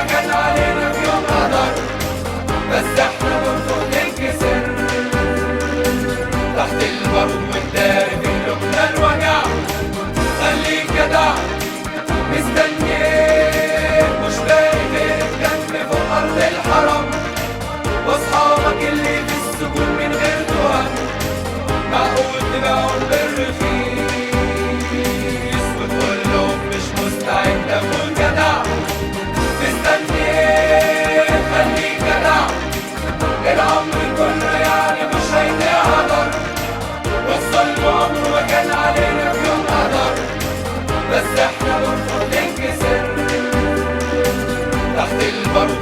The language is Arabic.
وكان علينا في يوم قدر، بس احنا برضه ننكسر تحت البارود والدار في قلوبنا الوجع. خليك جدع مستنيك، مش باقي غير الدم فوق أرض الحرم، واصحابك اللي في السجون من غير تهم، معقول تبيعهم بالرخيص وتقول لهم مش مستعد أكون جدع؟ مستنيك خليك جدع، العمر كله يعني مش هيضيع هدر، والظلم عمره ما كان علينا في يوم قدر، بس احنا برضه بننكسر تحت البارود